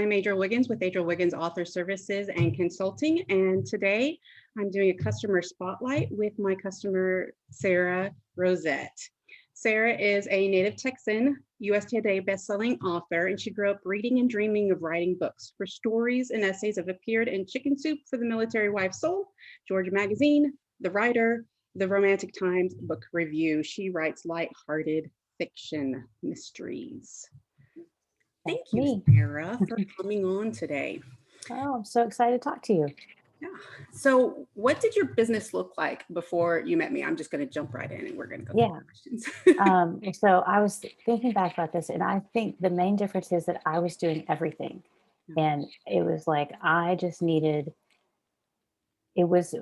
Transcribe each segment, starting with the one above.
I'm Adriel Wiggins with Adriel Wiggins Author Services and Consulting. And today I'm doing a customer spotlight with my customer, Sara Rosett. Sara is a native Texan, US Today bestselling author, and she grew up reading and dreaming of writing books. Her stories and essays have appeared in Chicken Soup for the Military Wife Soul, Georgia Magazine, The Writer, The Romantic Times Book Review. She writes lighthearted fiction mysteries. Thank That's you, me. Sara, for coming on today. Oh, I'm so excited to talk to you. Yeah. So, what did your business look like before you met me? I'm just going to jump right in and we're going to go through Yeah. the questions. So I was thinking back about this, and I think the main difference is that I was doing everything. And it was like I just needed, it was,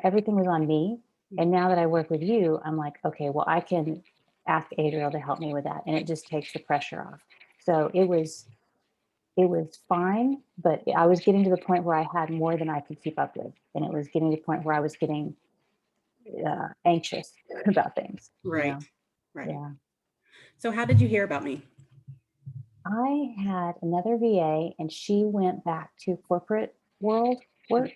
everything was on me. And now that I work with you, I'm like, okay, well, I can ask Adriel to help me with that. And it just takes the pressure off. So it was fine, but I was getting to the point where I had more than I could keep up with. And it was getting to the point where I was getting anxious about things, Right. Right. Yeah. So, how did you hear about me? I had another VA and she went back to corporate world work.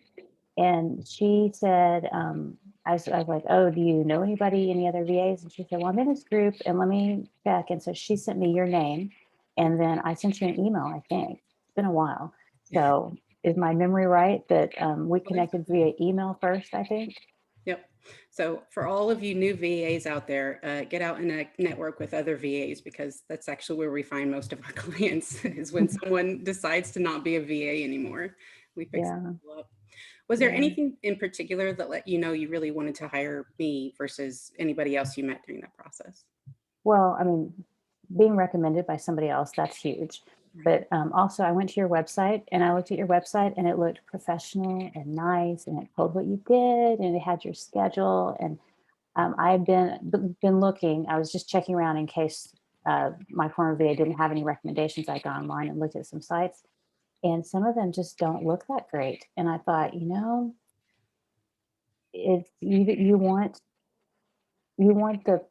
And she said, I was like, oh, do you know anybody, any other VAs? And she said, well, I'm in this group and let me check. And so she sent me your name. And then I sent you an email, I think. It's been a while. So is my memory right that we connected via email first, I think? Yep. So, for all of you new VAs out there, get out and network with other VAs because that's actually where we find most of our clients is when someone decides to not be a VA anymore. We fix Yeah. people up. Was there Yeah. anything in particular that let you know you really wanted to hire me versus anybody else you met during that process? Well, I mean, being recommended by somebody else, that's huge. Right. But also, I went to your website and I looked at your website and it looked professional and nice and it told what you did and it had your schedule. And I've been looking. I was just checking around in case my former VA didn't have any recommendations. I got online and looked at some sites, and some of them just don't look that great. And I thought, if you want the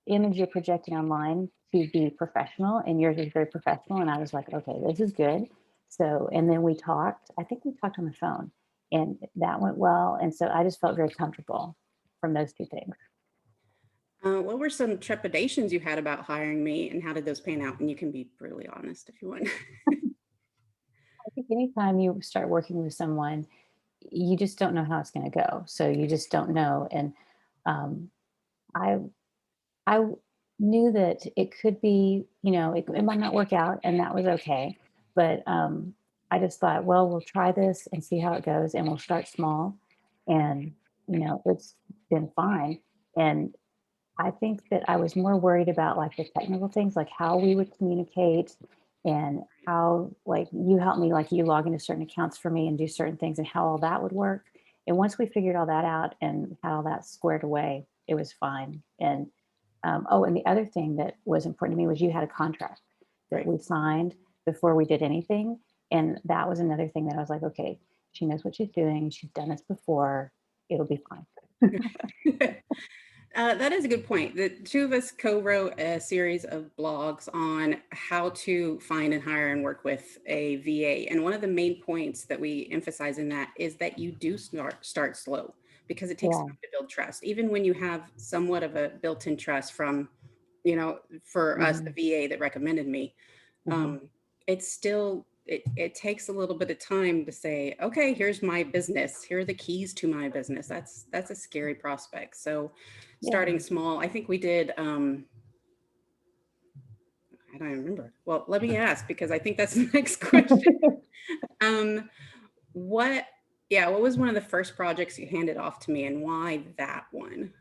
image you're projecting online to be professional, and yours is very professional. And I was like, okay, this is good. So, and then we talked. I think we talked on the phone, and that went well. And so I just felt very comfortable from those two things. What were some trepidations you had about hiring me, and how did those pan out? And you can be brutally honest if you want. I think anytime you start working with someone, you just don't know how it's going to go. So you just don't know. And um, I I knew that it could be, it might not work out, and that was okay. But I just thought, well, we'll try this and see how it goes, and we'll start small. And it's been fine. And I think that I was more worried about like the technical things, like how we would communicate and how like you helped me, like you log into certain accounts for me and do certain things and how all that would work. And once we figured all that out and had all that squared away, it was fine. And oh, and the other thing that was important to me was you had a contract that Right. we signed before we did anything. And that was another thing that I was like, okay, she knows what she's doing. She's done this before. It'll be fine. That is a good point. The two of us co-wrote a series of blogs on how to find and hire and work with a VA. And one of the main points that we emphasize in that is that you do start slow because it takes Yeah. time to build trust. Even when you have somewhat of a built-in trust from, for us, the Hmm. VA that recommended me, Hmm. um, it's still it takes a little bit of time to say, okay, here's my business, here are the keys to my business. That's a scary prospect. So Yeah. starting small, I think we did I don't even remember. Well, let me ask because I think that's the next question. um what what was one of the first projects you handed off to me, and why that one?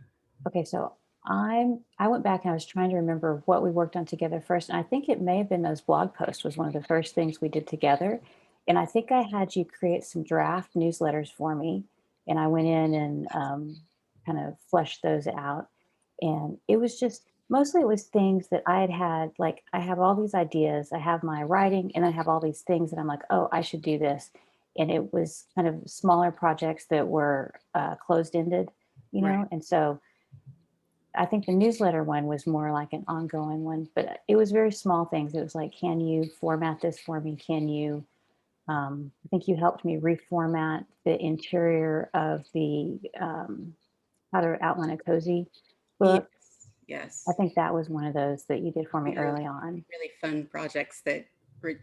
Okay, so I went back and I was trying to remember what we worked on together first. And I think it may have been those blog posts was one of the first things we did together. And I think I had you create some draft newsletters for me. And I went in and kind of fleshed those out. And it was just mostly it was things that I had, like I have all these ideas, I have my writing, and I have all these things that I'm like, oh, I should do this. And it was kind of smaller projects that were closed ended, Right. And so I think the newsletter one was more like an ongoing one, but it was very small things. It was like, can you format this for me? Can you, I think you helped me reformat the interior of the How to Outline a Cozy Yes, book. I yes. think that was one of those that you did for me One of those early on. really fun projects that re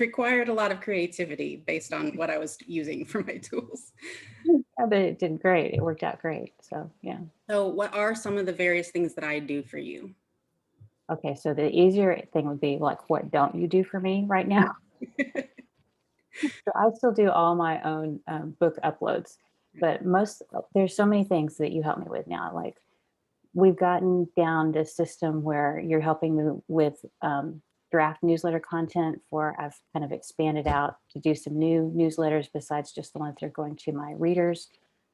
required a lot of creativity based on what I was using for my tools. Yeah, but it did great. It worked out great. So yeah. So what are some of the various things that I do for you? Okay. So the easier thing would be like, what don't you do for me right now? So I still do all my own book uploads, but there's so many things that you help me with now. Like we've gotten down this system where you're helping me with draft newsletter content for, I've kind of expanded out to do some new newsletters besides just the ones that are going to my readers.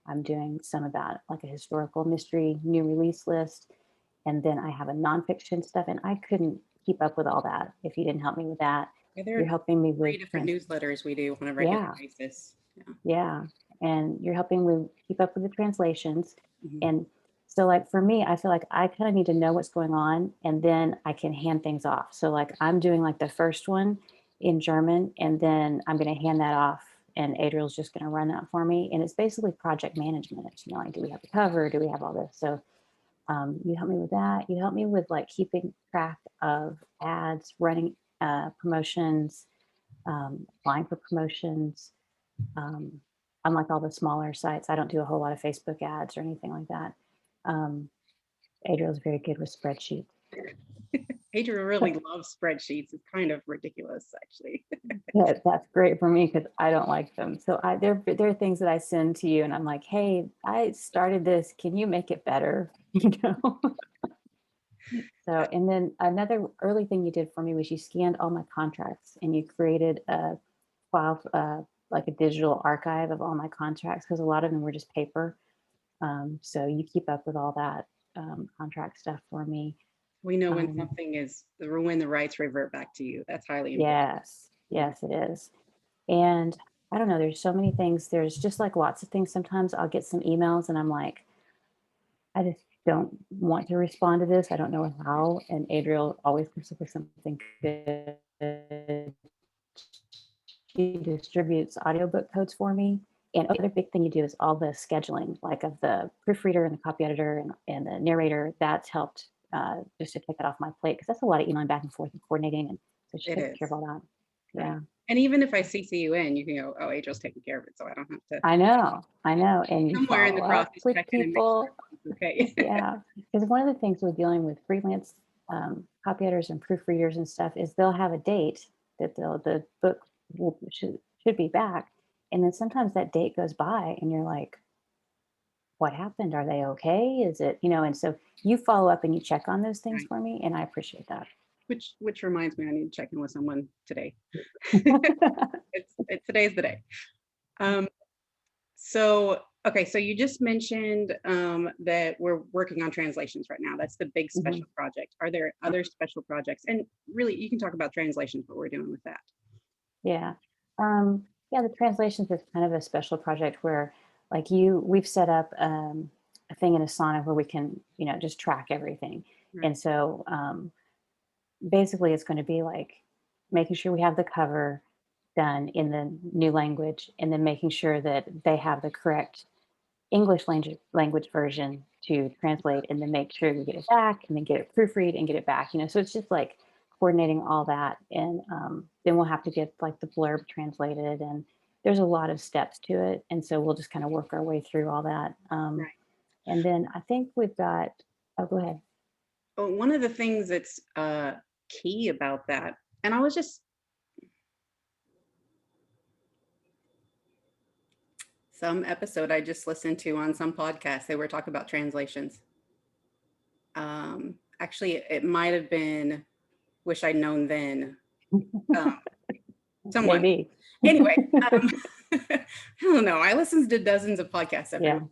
I'm doing some about like a historical mystery new release list. And then I have a nonfiction stuff, and I couldn't keep up with all that if you didn't help me with that. Yeah, there You're are helping me three with different newsletters we do on a regular yeah, basis. Yeah. yeah. And you're helping me keep up with the translations. Mhm. And so like for me, I feel like I kind of need to know what's going on and then I can hand things off. So like I'm doing like the first one in German and then I'm going to hand that off and Adriel's just going to run that for me. And it's basically project management. It's, you know, like, do we have the cover? Do we have all this? So you help me with that. You help me with like keeping track of ads, running promotions, applying for promotions. Um, Unlike all the smaller sites, I don't do a whole lot of Facebook ads or anything like that. Um, Adriel's very good with spreadsheets. Adrian really loves spreadsheets. It's kind of ridiculous, actually. That's great for me because I don't like them. So there are things that I send to you, and I'm like, hey, I started this. Can you make it better? You know. So, and then another early thing you did for me was you scanned all my contracts and you created a file, like a digital archive of all my contracts because a lot of them were just paper. So you keep up with all that contract stuff for me. We know when Um, something is when the rights revert back to you. That's highly important. yes, yes, it is. And I don't know, there's so many things. There's just like lots of things. Sometimes I'll get some emails and I'm like, I just don't want to respond to this. I don't know how. And Adriel always comes up with something good. She distributes audiobook codes for me. And the other big thing you do is all the scheduling, like of the proofreader and the copy editor and the narrator. That's helped just to take that off my plate because that's a lot of emailing back and forth and coordinating. And so she It takes care is. of all that. Right. Yeah. And even if I CC you in, you can go, oh, Adriel's taking care of it. So I don't have to I know. I know. And you somewhere in follow the up process with check in and make sure people. it's okay. Yeah. Because one of the things with dealing with freelance copy editors and proofreaders and stuff is they'll have a date that the book should be back. And then sometimes that date goes by and you're like, what happened? Are they okay? Is it, you know, and so you follow up and you check on those things Right. for me. And I appreciate that. Which reminds me, I need to check in with someone today. Today's the day. Um, so okay, so you just mentioned that we're working on translations right now. That's the big Mhm. special project. Are there other special projects? And really, you can talk about translations, what we're doing with that. Yeah. Yeah, the translations is kind of a special project where we've set up a thing in Asana where we can, you know, just track everything. Right. And so basically it's going to be like making sure we have the cover done in the new language and then making sure that they have the correct English language version to translate and then make sure we get it back and then get it proofread and get it back, you know. So it's just like coordinating all that. And then we'll have to get like the blurb translated and there's a lot of steps to it. And so we'll just kind of work our way through all that. Right. And then I think we've got, oh, go ahead. But one of the things that's key about that, and I was just some episode I just listened to on some podcast, they were talking about translations. Actually, it might have been Wish I'd Known Then. Um, Someone. Maybe. Anyway, I don't know. I listen to dozens of podcasts every Yeah, week.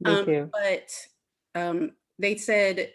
me too. But they said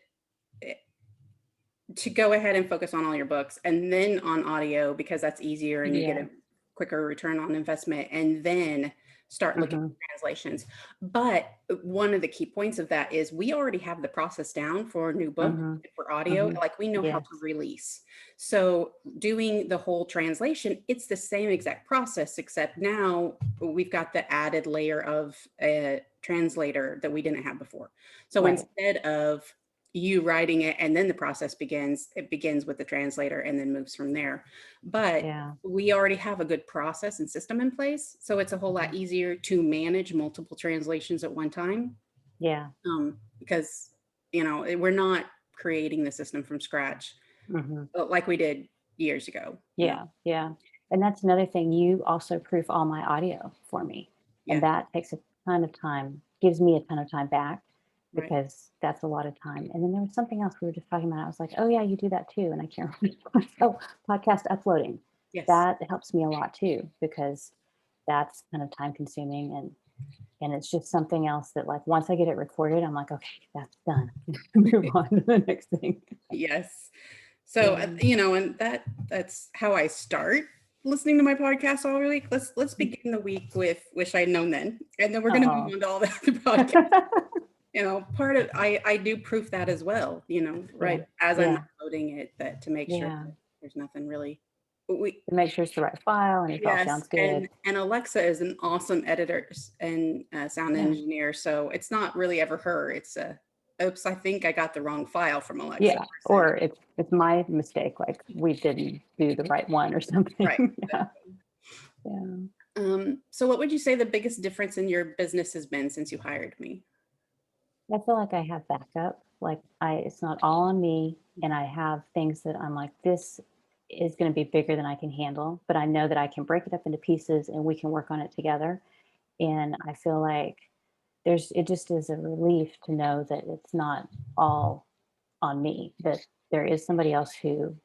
to go ahead and focus on all your books and then on audio because that's easier and you get Yeah. a quicker return on investment. And then start looking Hmm. at translations. But one of the key points of that is we already have the process down for a new book, Hmm. for audio, Hmm. like we know how to Yes. release. So doing the whole translation, it's the same exact process, except now we've got the added layer of a translator that we didn't have before. So Right. instead of you writing it and then the process begins, it begins with the translator and then moves from there. But Yeah. we already have a good process and system in place. So it's a whole lot Mhm. easier to manage multiple translations at one time, Yeah. because, we're not creating the system from scratch Hmm. like we did years ago. Yeah. Yeah. And that's another thing. You also proof all my audio for me. And Yeah, that takes a ton of time, gives me a ton of time back right. because that's a lot of time. And then there was something else we were just talking about. I was like, oh, yeah, you do that too. And I can't remember. Oh, podcast uploading. Yes. That helps me a lot too because that's kind of time consuming and it's just something else that like once I get it recorded, I'm like, okay, that's done. Move on to the next thing. Yes. So, Yeah. and that's how I start listening to my podcast all week. Let's begin the week with Wish I'd Known Then. And then we're gonna move Oh. on to all the other podcasts. Part of I do proof that as well, Yeah. right as I'm Yeah. uploading it, that to make sure Yeah. that there's nothing really. We To make sure it's the right file and it all Yes, sounds good. and Alexa is an awesome editor and sound Yeah. engineer, so it's not really ever her. It's a, oops, I think I got the wrong file from Alexa. Yeah. Or it's my mistake, like we didn't do the right one or Right. something. Yeah. Yeah. So what would you say the biggest difference in your business has been since you hired me? I feel like I have backup. Like it's not all on me, and I have things that I'm like, this is going to be bigger than I can handle, but I know that I can break it up into pieces and we can work on it together. And I feel like it just is a relief to know that it's not all on me, that there is somebody else who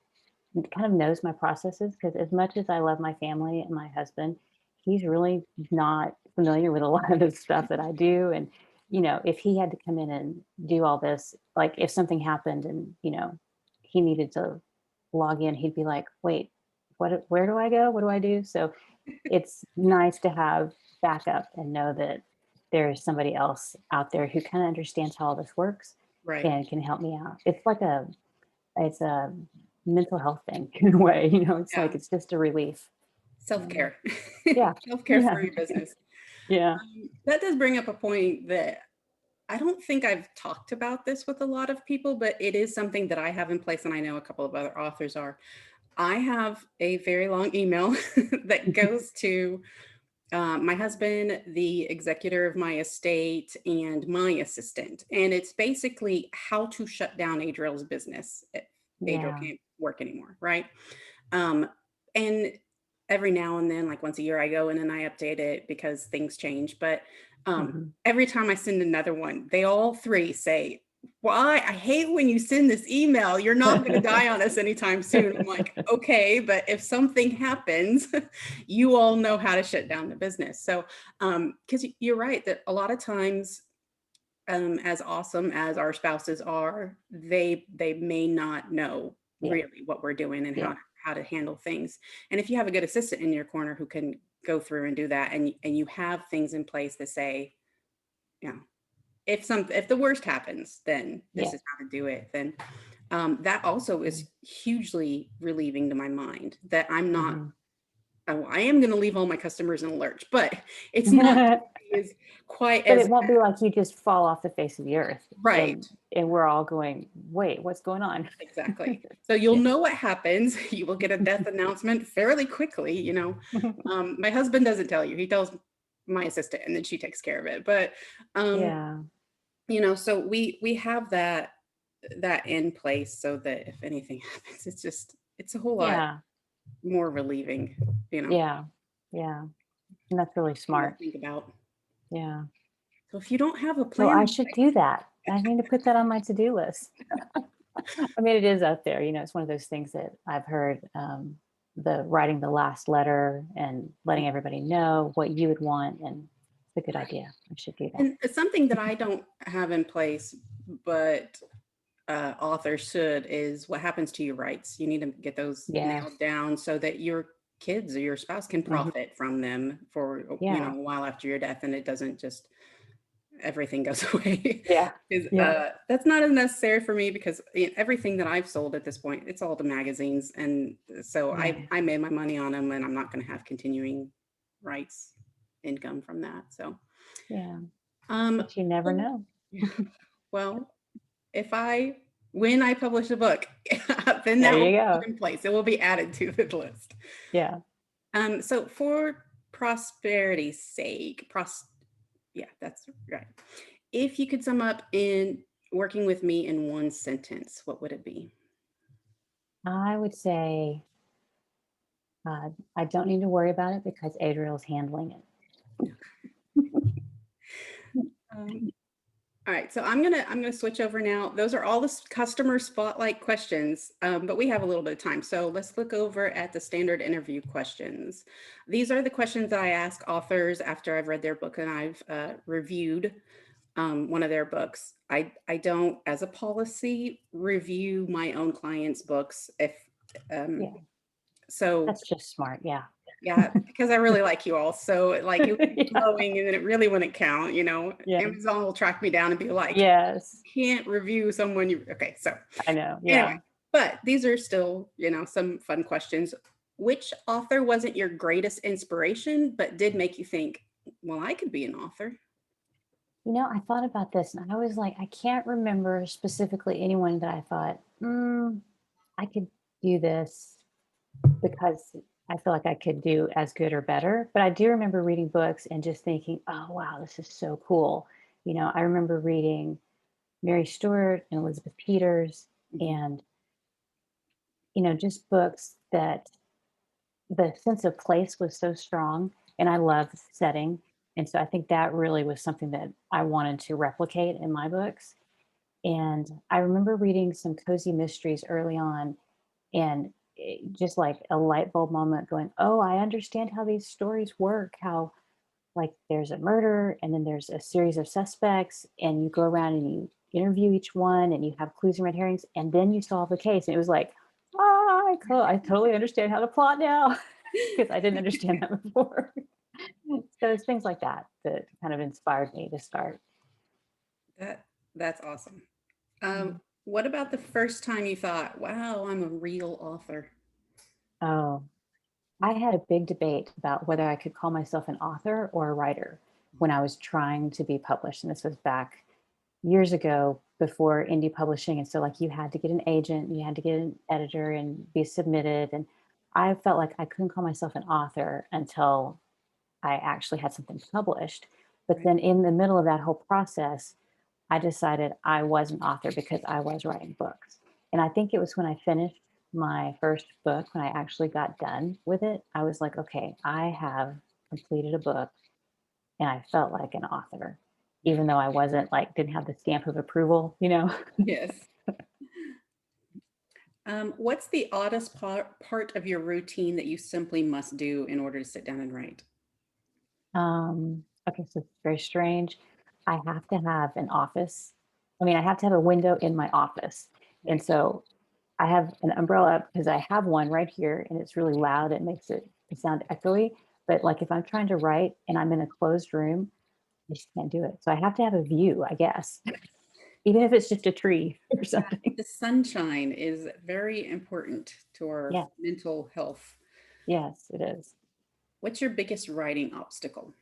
kind of knows my processes. Because as much as I love my family and my husband, he's really not familiar with a lot of the stuff that I do. And, if he had to come in and do all this, like if something happened and, he needed to log in, he'd be like, wait, where do I go? What do I do? So it's nice to have backup and know that there's somebody else out there who kind of understands how all this works Right. and can help me out. It's a mental health thing in a way, it's Yeah. like it's just a relief. Um, Self-care. yeah. Self-care Yeah. for your business. Yeah. That does bring up a point that I don't think I've talked about this with a lot of people, but it is something that I have in place, and I know a couple of other authors are. I have a very long email that goes to my husband, the executor of my estate, and my assistant. And it's basically how to shut down Adriel's business if Adriel Yeah. can't work anymore, right? Um, and every now and then, like once a year, I go in and I update it because things change. But Hmm. every time I send another one, they all three say, why? I hate when you send this email. You're not going to die on us anytime soon. I'm like, okay, but if something happens, you all know how to shut down the business. So, because you're right that a lot of times, as awesome as our spouses are, they may not know Yeah. really what we're doing and Yeah. how to handle things. And if you have a good assistant in your corner who can go through and do that, and you have things in place that say, you know, if the worst happens, then this Yeah. is how to do it. Then that also is hugely relieving to my mind that I'm not. Hmm. Oh, I am going to leave all my customers in a lurch, but it's not as quite But as it won't be like you just fall off the face of the earth right. and we're all going, wait, what's going on? Exactly. So you'll Yeah. know what happens. You will get a death announcement fairly quickly. My husband doesn't tell you. He tells my assistant and then she takes care of it. But Yeah. so we have that in place so that if anything happens, it's a whole lot Yeah. more relieving, Yeah. Yeah. And that's really thing to smart. think about. Yeah. So if you don't have a So plan I in should do that. I need to put that on my to-do list. I mean, it is out there. It's one of those things that I've heard, the writing the last letter and letting place, everybody know what you would want. And it's a good right. idea. I should do that. And it's something that I don't have in place, but authors should, is what happens to your rights. You need to get those Yeah. nailed down so that you're kids or your spouse can Mhm. profit from them for, Yeah. a while after your death, and it doesn't just everything goes away. Yeah. 'Cause, Yeah. that's not as necessary for me because everything that I've sold at this point, it's all the magazines, and so Yeah. I made my money on them, and I'm not going to have continuing rights income from that. So, Yeah. um, But you never know. well, if I when I publish a book, then There that will you be go. put in place. It will be added to the list. Yeah. So for prosperity's sake, yeah, that's right. If you could sum up in working with me in one sentence, what would it be? I would say I don't need to worry about it because Adriel's handling it. Um, all right, so I'm gonna switch over now. Those are all the customer spotlight questions, but we have a little bit of time, so let's look over at the standard interview questions. These are the questions that I ask authors after I've read their book and I've reviewed one of their books. I don't, as a policy, review my own clients' books if um, Yeah. so. That's just smart. Yeah. Yeah, because I really like you all. So like it would be Yeah. glowing and then it really wouldn't count, Yeah. Amazon will track me down and be like, Yes. can't review someone you okay. So I know. anyway, Yeah. but these are still, some fun questions. Which author wasn't your greatest inspiration, but did make you think, well, I could be an author? I thought about this and I was like, I can't remember specifically anyone that I thought, I could do this because I feel like I could do as good or better. But I do remember reading books and just thinking, oh, wow, this is so cool. I remember reading Mary Stewart and Elizabeth Peters Mhm. and, just books that the sense of place was so strong and I love setting. And so I think that really was something that I wanted to replicate in my books. And I remember reading some cozy mysteries early on and just like a light bulb moment going, oh, I understand how these stories work, how like there's a murder and then there's a series of suspects and you go around and you interview each one and you have clues and red herrings and then you solve the case. And it was like, oh, I totally understand how to plot now because I didn't understand that before. So it's things like that that kind of inspired me to start. That that's awesome. Mm. What about the first time you thought, wow, I'm a real author? Oh, I had a big debate about whether I could call myself an author or a writer when I was trying to be published. And this was back years ago before indie publishing. And so, like, you had to get an agent, you had to get an editor and be submitted. And I felt like I couldn't call myself an author until I actually had something published. But Right. then, in the middle of that whole process, I decided I was an author because I was writing books. And I think it was when I finished my first book, when I actually got done with it, I was like, okay, I have completed a book and I felt like an author, even though I wasn't like, didn't have the stamp of approval. Yes. What's the oddest part of your routine that you simply must do in order to sit down and write? Okay, so it's very strange. I have to have an office. I mean, I have to have a window in my office. And Right. so I have an umbrella because I have one right here and it's really loud. It makes it sound echoey. But like if I'm trying to write and I'm in a closed room, I just can't do it. So I have to have a view, I guess, even if it's just a tree or Yeah, something. the sunshine is very important to our Yeah. mental health. Yes, it is. What's your biggest writing obstacle?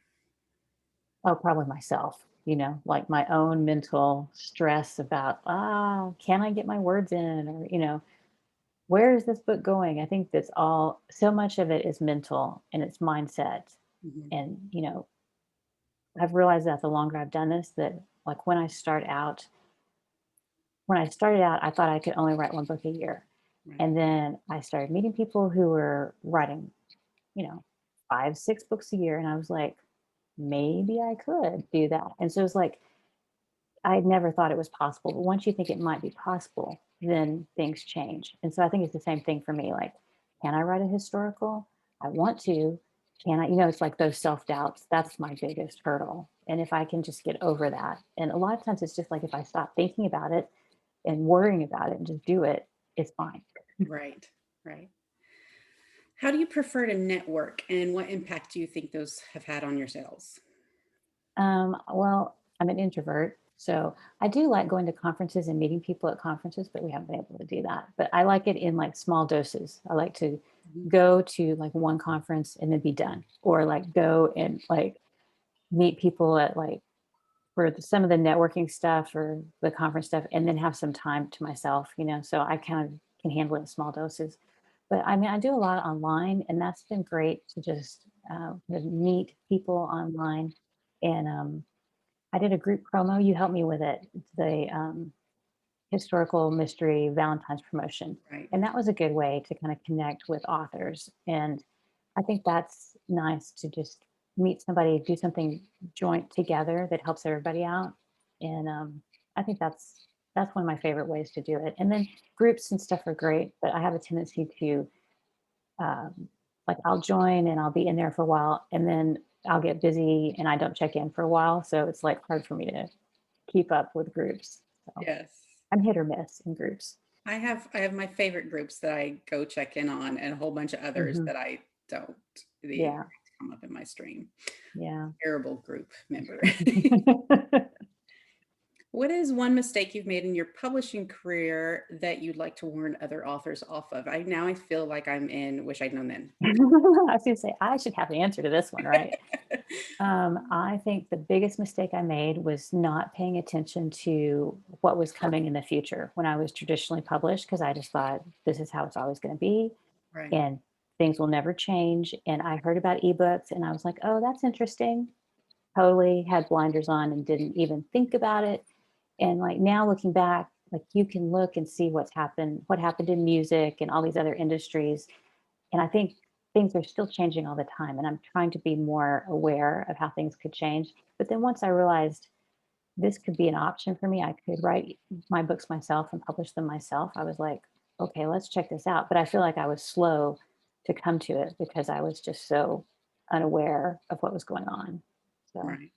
Oh, probably myself, like my own mental stress about, can I get my words in? Or, where is this book going? I think that's all, so much of it is mental and it's mindset. Mhm. And, I've realized that the longer I've done this, that like when I started out, I thought I could only write one book a year. Right. And then I started meeting people who were writing, you know, 5, 6 books a year. And I was like, maybe I could do that. And so it was like, I never thought it was possible. But once you think it might be possible, then things change. And so I think it's the same thing for me. Like, can I write a historical? I want to. Can I, it's like those self doubts. That's my biggest hurdle. And if I can just get over that, and a lot of times it's just like if I stop thinking about it and worrying about it and just do it, it's fine. Right. Right. How do you prefer to network, and what impact do you think those have had on your sales? Well, I'm an introvert, so I do like going to conferences and meeting people at conferences, but we haven't been able to do that. But I like it in like small doses. I like to Mhm. go to like one conference and then be done, or like go and like meet people at like for some of the networking stuff or the conference stuff, and then have some time to myself, so I kind of can handle it in small doses. But I mean, I do a lot online, and that's been great to just meet people online. And I did a group promo. You helped me with it, the historical mystery Valentine's promotion. Right. And that was a good way to kind of connect with authors. And I think that's nice to just meet somebody, do something joint together that helps everybody out. And I think that's one of my favorite ways to do it. And then groups and stuff are great, but I have a tendency to like I'll join and I'll be in there for a while, and then I'll get busy and I don't check in for a while. So it's like hard for me to keep up with groups. So Yes. I'm hit or miss in groups. I have my favorite groups that I go check in on, and a whole bunch of others Hmm. that I don't. The Yeah. come up in my stream. Yeah. Terrible group member. What is one mistake you've made in your publishing career that you'd like to warn other authors off of? I feel like I'm in Wish I'd Known Then. I was going to say, I should have the answer to this one, right? I think the biggest mistake I made was not paying attention to what was coming in the future when I was traditionally published, because I just thought this is how it's always going to be Right. and things will never change. And I heard about ebooks and I was like, oh, that's interesting. Totally had blinders on and didn't even think about it. And like now looking back, like you can look and see what happened in music and all these other industries. And I think things are still changing all the time. And I'm trying to be more aware of how things could change. But then once I realized this could be an option for me, I could write my books myself and publish them myself. I was like, okay, let's check this out. But I feel like I was slow to come to it because I was just so unaware of what was going on. So, Right.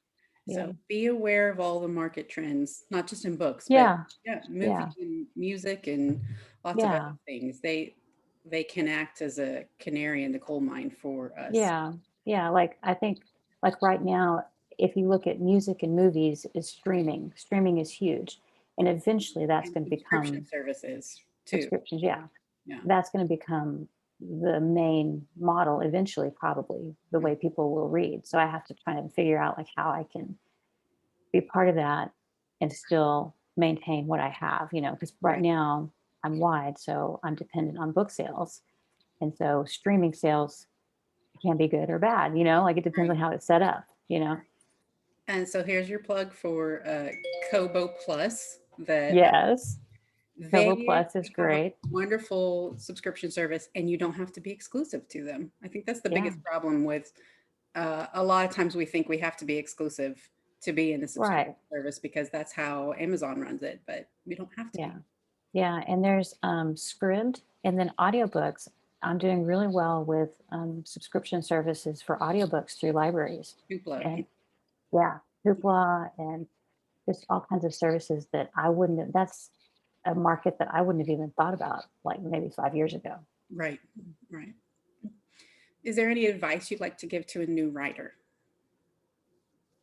yeah. So be aware of all the market trends, not just in books, but Yeah. yeah, movie Yeah. and music and lots of other Yeah. things. They can act as a canary in the coal mine for us. Yeah. Yeah. Like I think like right now, if you look at music and movies, is streaming. Streaming is huge. And eventually that's And going to subscription become services too. subscriptions. Yeah. Yeah. That's going to become the main model eventually, probably the Mm. way people will read. So I have to try and figure out like how I can be part of that and still maintain what I have, because right Right. now I'm wide, so I'm dependent on book sales. And so streaming sales can be good or bad, like it depends Right. on how it's set up. And so here's your plug for Kobo Plus that Yes. Kobo they Plus is have a great. wonderful subscription service, and you don't have to be exclusive to them. I think that's the Yeah. biggest problem with a lot of times we think we have to be exclusive to be in the subscription Right. service because that's how Amazon runs it, but we don't have to Yeah. be. Yeah. And there's Scribd and then audiobooks. I'm doing really well with subscription services for audiobooks through libraries. Hoopla. And yeah, Hoopla and just all kinds of services that I wouldn't have, that's a market that I wouldn't have even thought about like maybe 5 years ago. Right, right. Is there any advice you'd like to give to a new writer?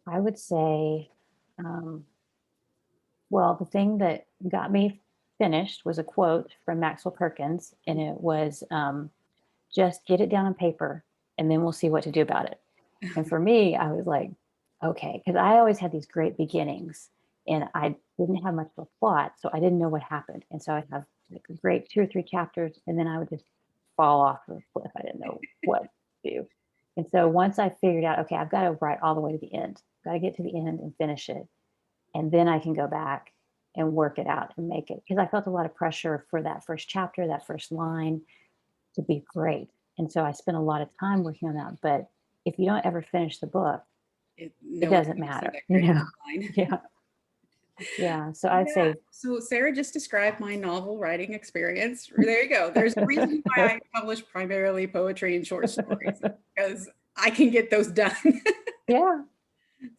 I would say, um, well, the thing that got me finished was a quote from Maxwell Perkins, and it was just get it down on paper and then we'll see what to do about it. And for me, I was like, okay, because I always had these great beginnings and I didn't have much of a plot. So I didn't know what happened. And so I'd have like a great 2 or 3 chapters and then I would just fall off the cliff. I didn't know what to do. And so once I figured out, okay, I've got to write all the way to the end, got to get to the end and finish it. And then I can go back and work it out and make it. Because I felt a lot of pressure for that first chapter, that first line to be great. And so I spent a lot of time working on that. But if you don't ever finish the book, it No one doesn't can see matter, that great line. Yeah. Yeah. So I'd Yeah. say, So Sarah just described my novel writing experience. There you go. There's a reason why I publish primarily poetry and short stories because I can get those done. yeah,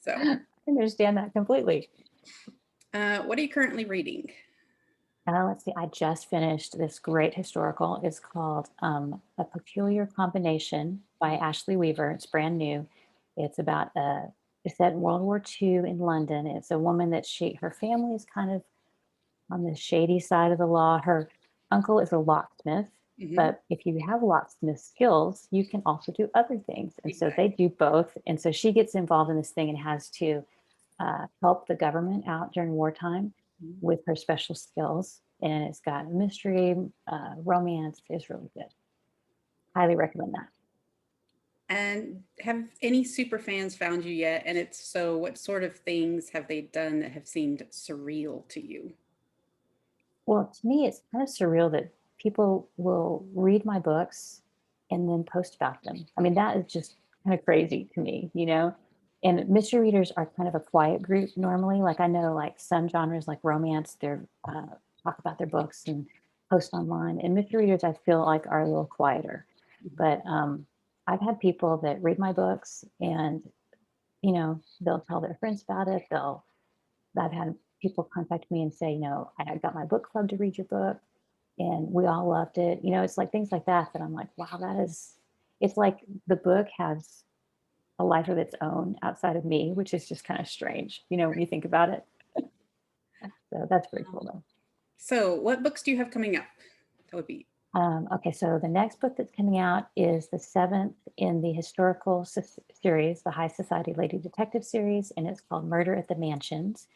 So, I understand that completely. what are you currently reading? Let's see, I just finished this great historical. It's called A Peculiar Combination by Ashley Weaver. It's brand new. It's about it's set in World War II in London. It's a woman that her family is kind of on the shady side of the law. Her uncle is a locksmith, Hmm. but if you have locksmith skills, you can also do other things. And so Exactly. they do both. And so she gets involved in this thing and has to help the government out during wartime Mhm. with her special skills. And it's got mystery, romance. It's really good. Highly recommend that. And have any super fans found you yet? And it's so, what sort of things have they done that have seemed surreal to you? Well, to me, it's kind of surreal that people will read my books and then post about them. I mean, that is just kind of crazy to me, you know? And mystery readers are kind of a quiet group normally. Like I know like some genres like romance, they're talk about their books and post online. And mystery readers, I feel like are a little quieter. Mhm. But I've had people that read my books and, they'll tell their friends about it. I've had people contact me and say, I got my book club to read your book and we all loved it. It's like things like that that I'm like, wow, it's like the book has a life of its own outside of me, which is just kind of strange, when you think about it. So that's pretty cool though. So, what books do you have coming up? That would be Okay, so the next book that's coming out is the seventh in the historical series, the High Society Lady Detective series, and it's called Murder at the Mansions.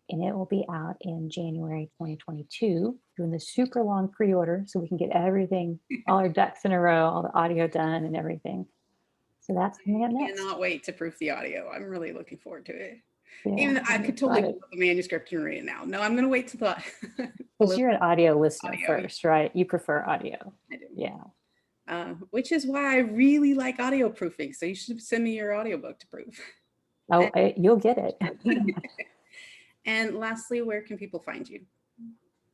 And it will be out in January 2022, doing the super long pre-order so we can get everything, all our ducks in a row, all the audio done and everything. So that's coming up next. cannot wait to proof the audio. I'm really looking forward to it. Yeah, Even though I I'm could totally excited pull up the manuscript and read it now. No, I'm going to wait till the a because little you're an audio listener audio. Yeah, first, right? You prefer audio. I do. Yeah. Which is why I really like audio proofing. So you should send me your audiobook to proof. Oh, you'll get it. And lastly, where can people find you?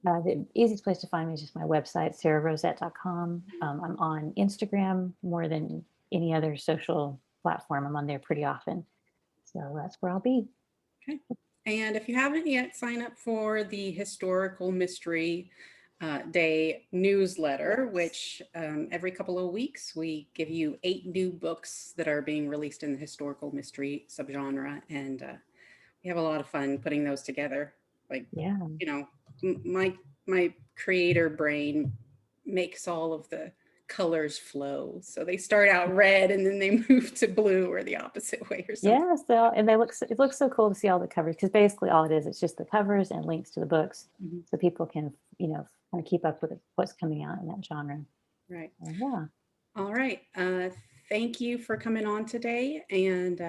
The easiest place to find me is just my website, sararosett.com. I'm on Instagram more than any other social platform. I'm on there pretty often. So that's where I'll be. Okay. And if you haven't yet, sign up for the Historical Mystery Day newsletter, which every couple of weeks we give you 8 new books that are being released in the historical mystery subgenre. And we have a lot of fun putting those together. Like, Yeah. you know, my creator brain makes all of the colors flow. So they start out red and then they move to blue or the opposite way or something. Yeah. So, and it looks so cool to see all the covers because basically all it is, it's just the covers and links to the books Mhm. so people can, kind of keep up with what's coming out in that genre. Right. So, yeah. All right. Thank you for coming on today, and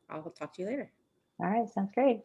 I'll talk to you later. All right. Sounds great.